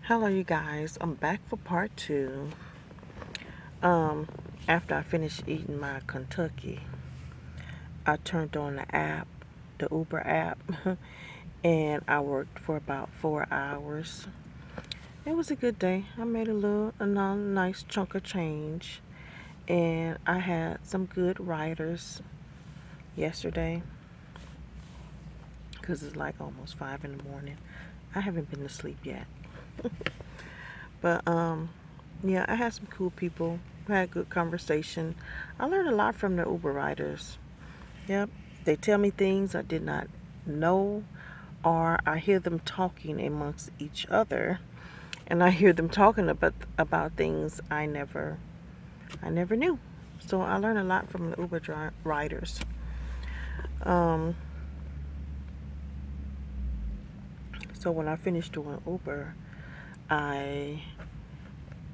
Hello you guys, I'm back for part 2. Um, After I finished eating my Kentucky, I turned on the app, the Uber app, and I worked for about 4 hours. It was a good day. I made a nice chunk of change, and I had some good riders yesterday because it's like almost 5 in the morning. I haven't been to sleep yet. But yeah, I had some cool people. We had a good conversation. I learned a lot from the Uber riders. Yep, they tell me things I did not know, or I hear them talking amongst each other, and I hear them talking about things I never knew. So I learned a lot from the Uber riders. Um, so when I finished doing Uber, I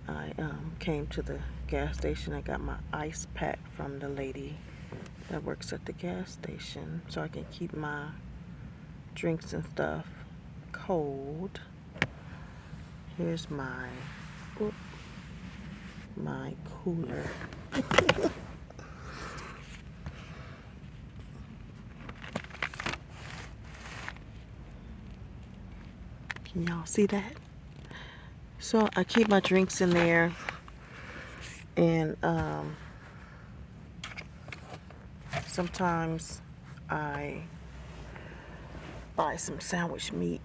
I came to the gas station. I got my ice pack from the lady that works at the gas station so I can keep my drinks and stuff cold. Here's my cooler. Can y'all see that? So I keep my drinks in there, and sometimes I buy some sandwich meat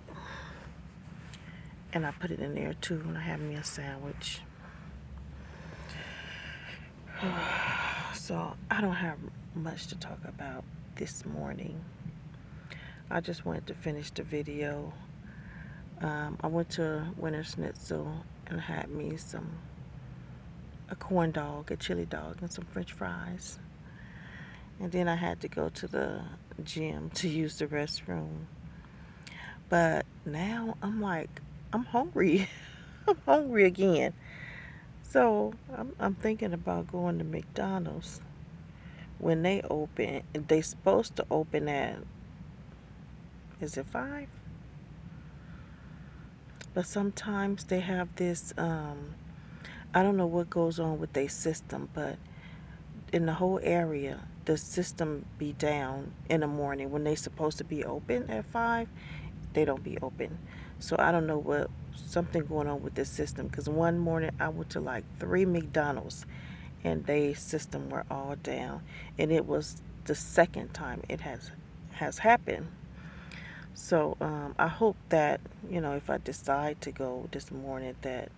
and I put it in there too when I have me a sandwich. So I don't have much to talk about this morning. I just wanted to finish the video. I went to Winter Schnitzel and had me a corn dog, a chili dog, and some French fries. And then I had to go to the gym to use the restroom. But now I'm hungry. I'm hungry again. So I'm thinking about going to McDonald's when they open. They supposed to open at, is it 5? But sometimes they have this, I don't know what goes on with their system, but in the whole area, the system be down in the morning when they supposed to be open at 5. They don't be open. So I don't know what something going on with this system, because one morning I went to like 3 McDonald's and they system were all down, and it was the second time it has happened. So I hope that, if I decide to go this morning, that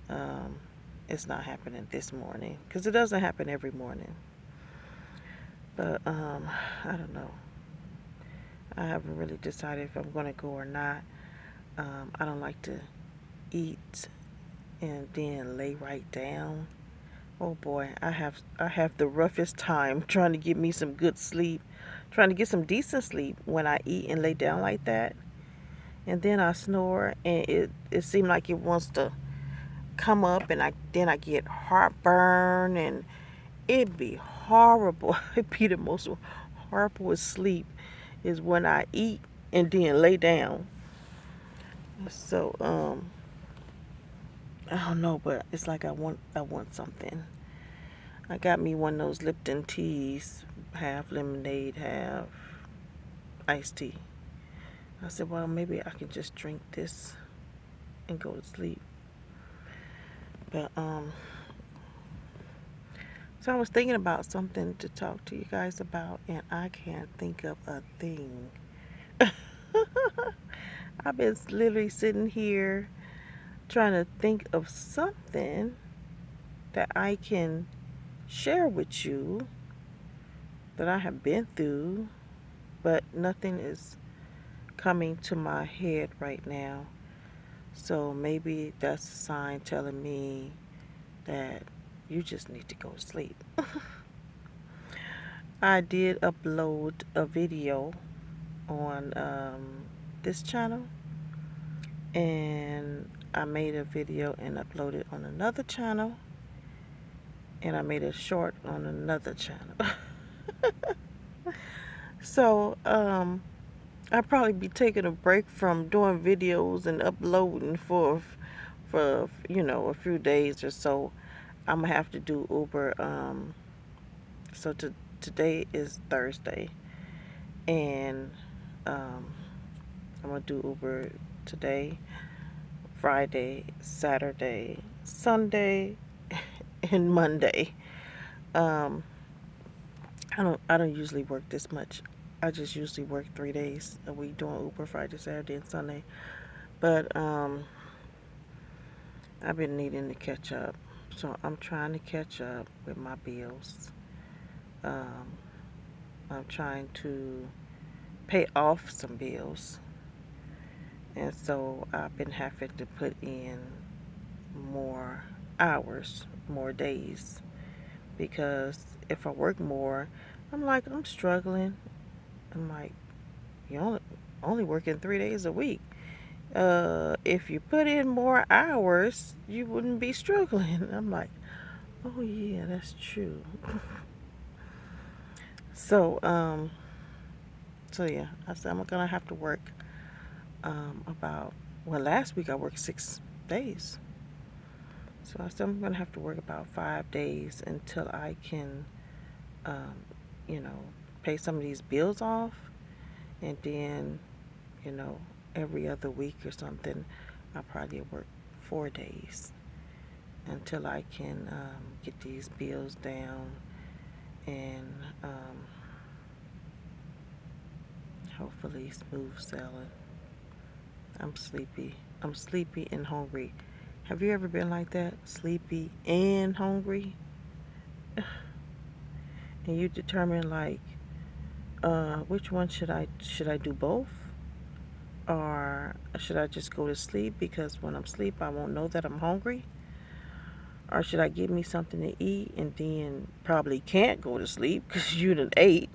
um, it's not happening this morning, because it doesn't happen every morning. But I don't know. I haven't really decided if I'm going to go or not. I don't like to eat and then lay right down. Oh boy, I have the roughest time trying to get me some good sleep, trying to get some decent sleep when I eat and lay down like that. And then I snore, and it seems like it wants to come up, and I get heartburn, and it'd be horrible. It'd be the most horrible sleep is when I eat and then lay down. So I don't know, but it's like I want something. I got me one of those Lipton teas, half lemonade, half iced tea. I said, well, maybe I can just drink this and go to sleep. But so I was thinking about something to talk to you guys about, and I can't think of a thing. I've been literally sitting here trying to think of something that I can share with you that I have been through, but nothing is coming to my head right now. So maybe that's a sign telling me that you just need to go to sleep. I did upload a video on this channel, and I made a video and uploaded on another channel, and I made a short on another channel. So I'd probably be taking a break from doing videos and uploading for a few days or so. I'm gonna have to do Uber. So today is Thursday, and um, I'm gonna do Uber today, Friday, Saturday, Sunday, and Monday. Um, I don't usually work this much. I just usually work 3 days a week doing Uber, Friday, Saturday, and Sunday. But I've been needing to catch up, so I'm trying to catch up with my bills. Um, I'm trying to pay off some bills, and so I've been having to put in more hours, more days, because if I work more, I'm struggling. I'm like, you only working 3 days a week. If you put in more hours, you wouldn't be struggling. I'm like, oh yeah, that's true. So, so yeah, I said I'm gonna have to work about. Well, last week I worked 6 days, so I said I'm gonna have to work about 5 days until I can, um, you know, pay some of these bills off, and then, you know, every other week or something, I'll probably work 4 days until I can get these bills down and hopefully smooth sailing. I'm sleepy. I'm sleepy and hungry. Have you ever been like that? Sleepy and hungry? And you determine like, which one should I do both? Or should I just go to sleep because when I'm asleep I won't know that I'm hungry? Or should I get me something to eat and then probably can't go to sleep because you done ate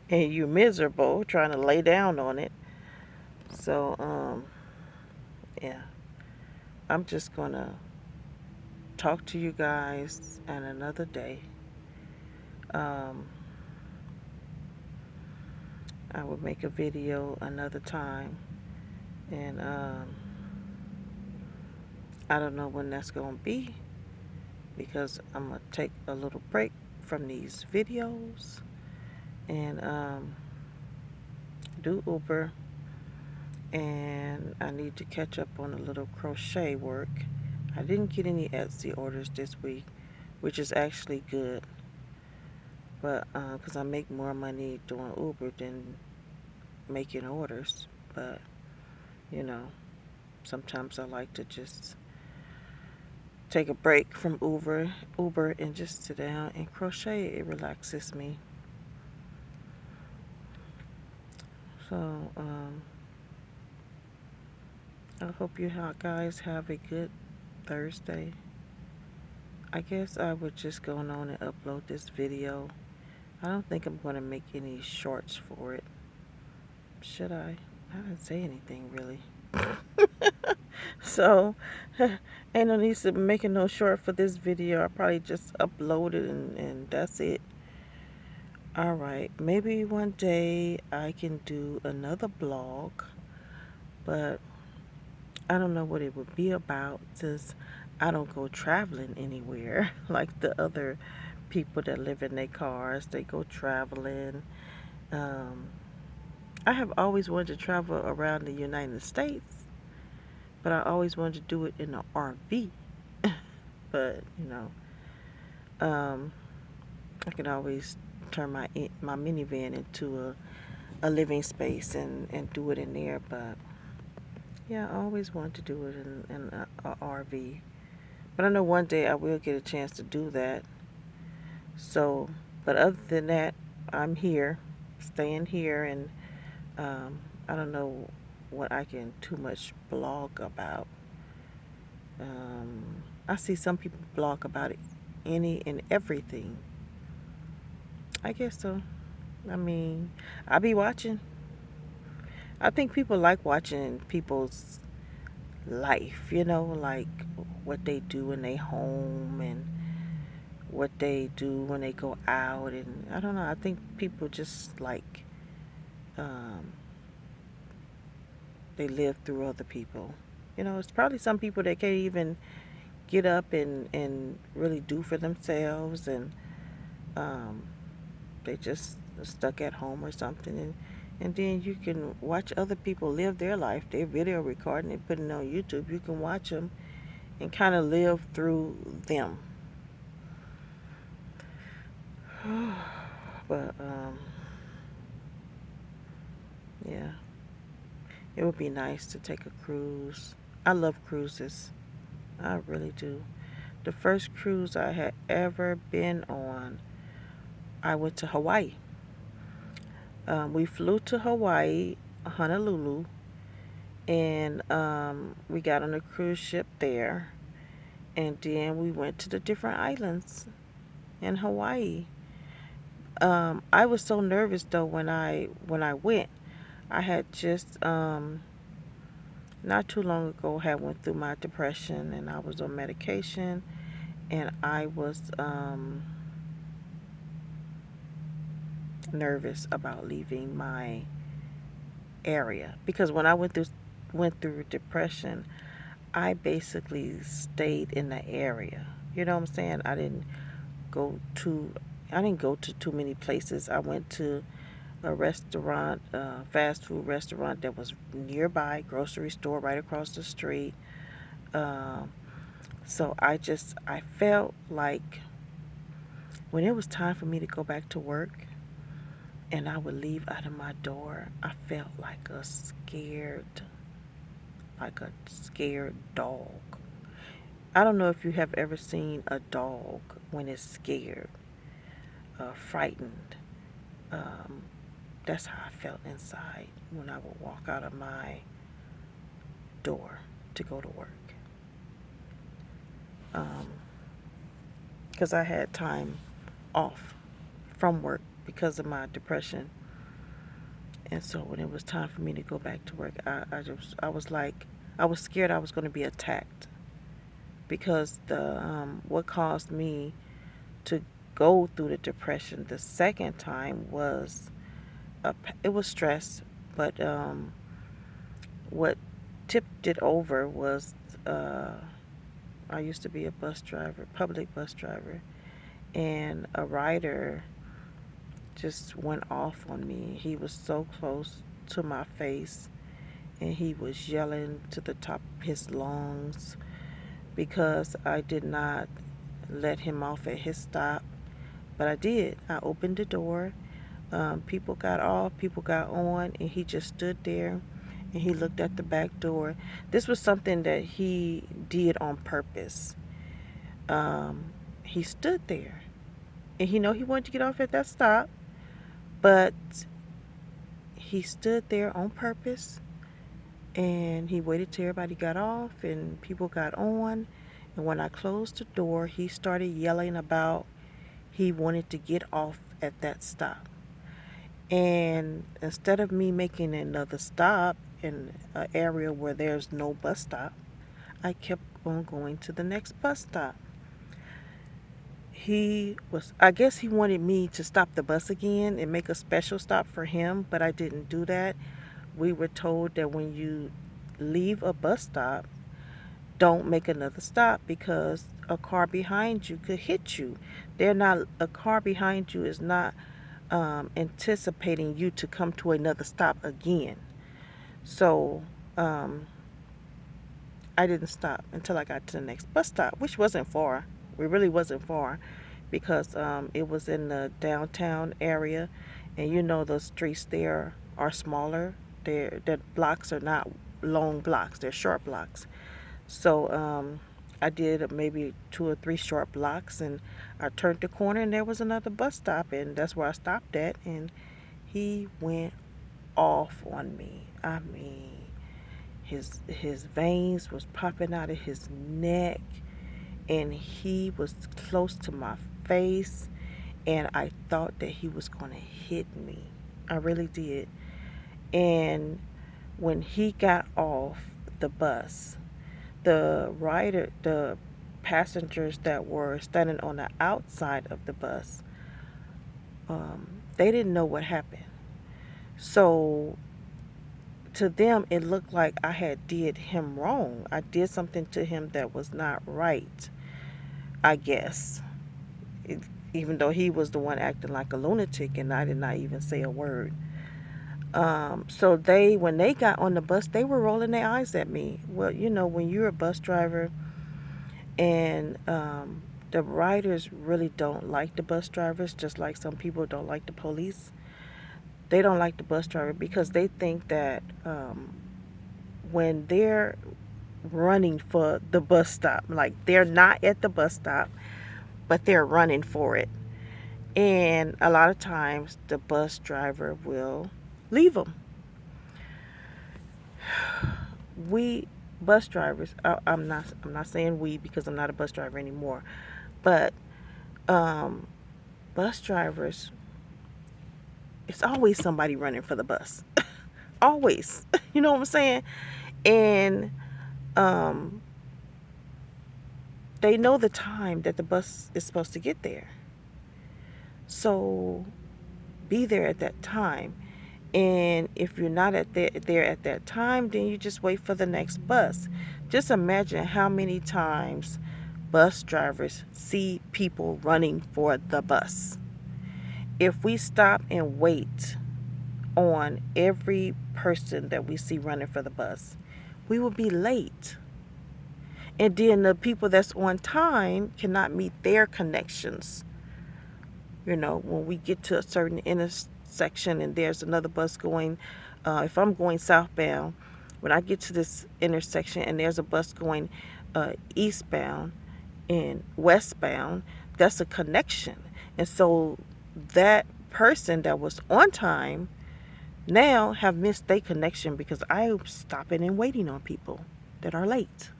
and you're miserable trying to lay down on it? So, yeah, I'm just gonna talk to you guys on another day. Um, I will make a video another time, and I don't know when that's gonna be because I'm gonna take a little break from these videos and do Uber, and I need to catch up on a little crochet work. I didn't get any Etsy orders this week, which is actually good, but because I make more money doing Uber than making orders. But you know, sometimes I like to just take a break from Uber and just sit down and crochet. It relaxes me. So I hope you guys have a good Thursday. I guess I would just go on and upload this video. I don't think I'm going to make any shorts for it. Should I? I didn't say anything really. So, ain't no need to making no short for this video. I probably just upload it and that's it. Alright, maybe one day I can do another blog, but I don't know what it would be about since I don't go traveling anywhere like the other people that live in their cars. They go traveling. Um, I have always wanted to travel around the United States, but I always wanted to do it in an RV. But I can always turn my minivan into a living space and do it in there. But yeah, I always wanted to do it in a RV. But I know one day I will get a chance to do that. So, but other than that, I'm here, staying here, and I don't know what I can too much blog about. I see some people blog about it, any and everything. I guess so. I mean, I be watching. I think people like watching people's life, like what they do in their home and what they do when they go out. And I don't know, I think people just like they live through other people. It's probably some people that can't even get up and really do for themselves, and um, they just stuck at home or something. And then you can watch other people live their life. They're video recording and putting it on YouTube. You can watch them and kind of live through them. But yeah, it would be nice to take a cruise. I love cruises. I really do. The first cruise I had ever been on, I went to Hawaii. We flew to Hawaii, Honolulu, and we got on a cruise ship there, and then we went to the different islands in Hawaii. I was so nervous though when I went. I had just not too long ago had went through my depression, and I was on medication, and I was nervous about leaving my area, because when I went through depression, I basically stayed in the area. You know what I'm saying? Go to I didn't go to too many places. I went to a restaurant, fast food restaurant that was nearby, grocery store right across the street. Um, so I felt like when it was time for me to go back to work and I would leave out of my door, I felt like a scared dog. I don't know if you have ever seen a dog when it's scared, frightened. Um, that's how I felt inside when I would walk out of my door to go to work. Because I had time off from work because of my depression. And so when it was time for me to go back to work, I was scared I was going to be attacked, because the what caused me to go through the depression the second time was it was stress, but what tipped it over was I used to be a bus driver, public bus driver, and a rider just went off on me. He was so close to my face, and he was yelling to the top of his lungs because I did not let him off at his stop. But I did. I opened the door. People got off, people got on, and he just stood there and he looked at the back door. This was something that he did on purpose. He stood there, and he wanted to get off at that stop, but he stood there on purpose, and he waited till everybody got off and people got on. And when I closed the door, he started yelling about he wanted to get off at that stop. And instead of me making another stop in an area where there's no bus stop, I kept on going to the next bus stop. I guess he wanted me to stop the bus again and make a special stop for him, but I didn't do that. We were told that when you leave a bus stop, don't make another stop because a car behind you could hit you. A car behind you is not anticipating you to come to another stop again. So I didn't stop until I got to the next bus stop, which wasn't far. It really wasn't far, because it was in the downtown area, and the streets there are smaller. The blocks are not long blocks; they're short blocks. So I did maybe 2 or 3 short blocks, and I turned the corner, and there was another bus stop, and that's where I stopped at. And he went off on me. I mean, his veins was popping out of his neck, and he was close to my face, and I thought that he was going to hit me. I really did. And when he got off the bus, the passengers that were standing on the outside of the bus, they didn't know what happened. So to them it looked like I had did him wrong. I did something to him that was not right, I guess. It, even though he was the one acting like a lunatic and I did not even say a word. So when they got on the bus, they were rolling their eyes at me. Well, when you're a bus driver and the riders really don't like the bus drivers, just like some people don't like the police. They don't like the bus driver because they think that when they're running for the bus stop, like they're not at the bus stop, but they're running for it. And a lot of times the bus driver will leave them. We bus drivers, I'm not saying we because I'm not a bus driver anymore, but um, bus drivers, it's always somebody running for the bus. Always. You know what I'm saying? And um, they know the time that the bus is supposed to get there. So be there at that time. And if you're not there at that time, then you just wait for the next bus. Just imagine how many times bus drivers see people running for the bus. If we stop and wait on every person that we see running for the bus, we will be late. And then the people that's on time cannot meet their connections. When we get to a certain intersection and there's another bus going, if I'm going southbound, when I get to this intersection and there's a bus going eastbound and westbound, that's a connection. And so that person that was on time now have missed their connection because I'm stopping and waiting on people that are late.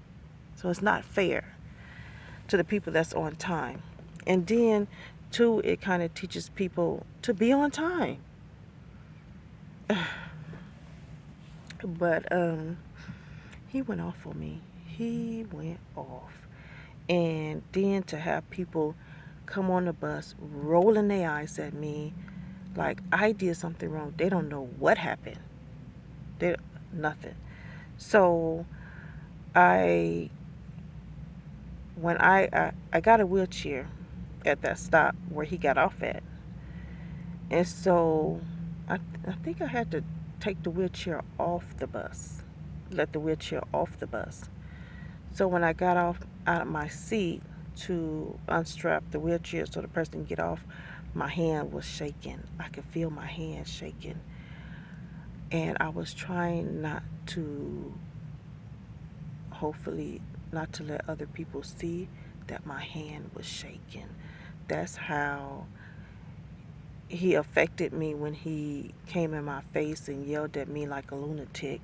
So it's not fair to the people that's on time. And then, too, it kind of teaches people to be on time. But he went off on me. He went off. And then to have people come on the bus rolling their eyes at me like I did something wrong. They don't know what happened. Nothing. So when I got a wheelchair at that stop where he got off at. And so I think I had to take the wheelchair off the bus. Let the wheelchair off the bus. So when I got out of my seat to unstrap the wheelchair so the person can get off, my hand was shaking. I could feel my hand shaking. And I was trying hopefully not to let other people see that my hand was shaking. That's how he affected me when he came in my face and yelled at me like a lunatic.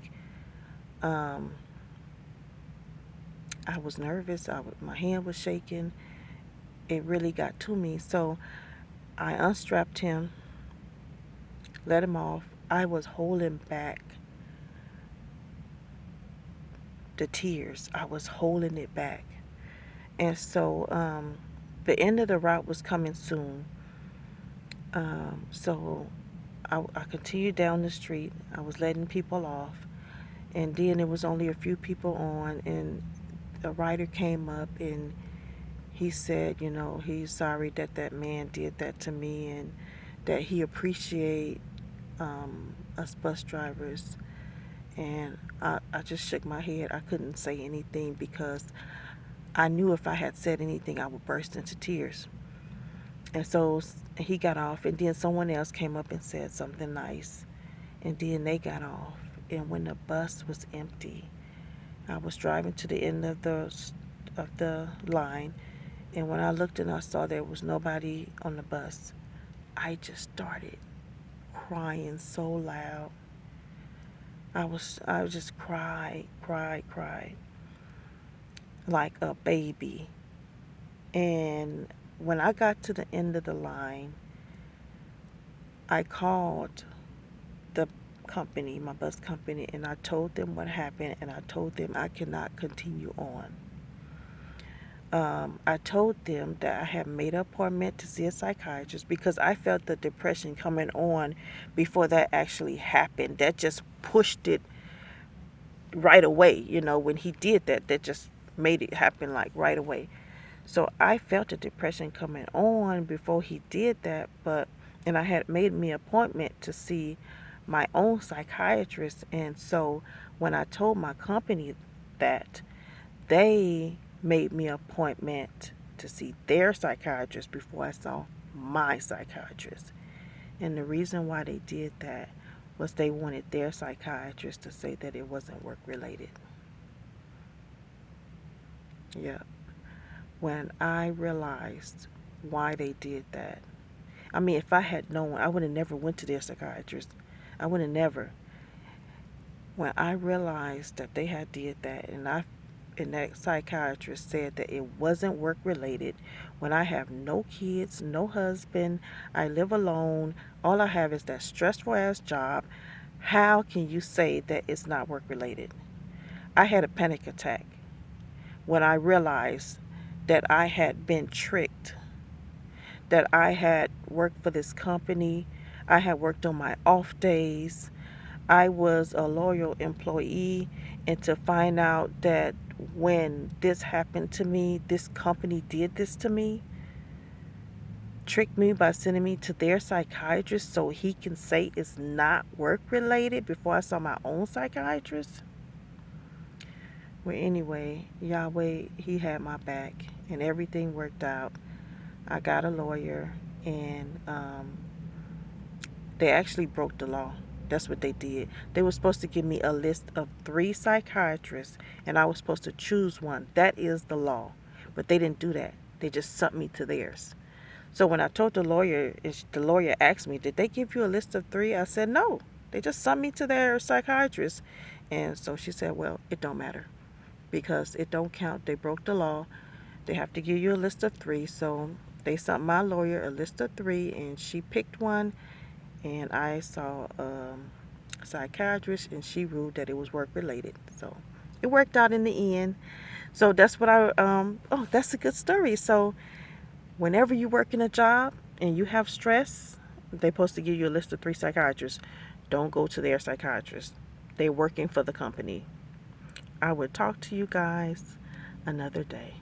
I was nervous. My hand was shaking. It really got to me. So I unstrapped him, let him off. I was holding back the tears. I was holding it back. And so the end of the route was coming soon. So I continued down the street. I was letting people off. And then there was only a few people on. And a rider came up and he said, he's sorry that man did that to me and that he appreciate us bus drivers. And I just shook my head. I couldn't say anything because I knew if I had said anything, I would burst into tears. And so he got off, and then someone else came up and said something nice. And then they got off. And when the bus was empty, I was driving to the end of the line. And when I looked and I saw there was nobody on the bus, I just started crying so loud. I just cried like a baby. And when I got to the end of the line, I called the company, my bus company, and I told them what happened, and I told them I cannot continue on. I told them that I had made an appointment to see a psychiatrist because I felt the depression coming on before that actually happened. That just pushed it right away. When he did that, that just made it happen like right away. So I felt the depression coming on before he did that, and I had made me an appointment to see my own psychiatrist. And so when I told my company that, they made me an appointment to see their psychiatrist before I saw my psychiatrist. And the reason why they did that was they wanted their psychiatrist to say that it wasn't work related. Yeah. When I realized why they did that, I mean, if I had known, I would have never went to their psychiatrist. I would have never. When I realized that they had did that, and that psychiatrist said that it wasn't work related, when I have no kids, no husband, I live alone, all I have is that stressful ass job, how can you say that it's not work related? I had a panic attack when I realized that I had been tricked, that I had worked for this company, I had worked on my off days, I was a loyal employee, and to find out that when this happened to me, this company did this to me, tricked me by sending me to their psychiatrist so he can say it's not work related before I saw my own psychiatrist. Well, anyway, Yahweh, he had my back and everything worked out. I got a lawyer, and they actually broke the law. That's what they did. They were supposed to give me a list of 3 psychiatrists, and I was supposed to choose one. That is the law. But they didn't do that. They just sent me to theirs. So when I told the lawyer, the lawyer asked me, did they give you a list of 3? I said, no. They just sent me to their psychiatrist. And so she said, well, it don't matter because it don't count. They broke the law. They have to give you a list of 3. So they sent my lawyer a list of 3, and she picked one. And I saw a psychiatrist, and she ruled that it was work related. So it worked out in the end. So that's what oh, that's a good story. So whenever you work in a job and you have stress, they're supposed to give you a list of 3 psychiatrists. Don't go to their psychiatrist. They're working for the company. I will talk to you guys another day.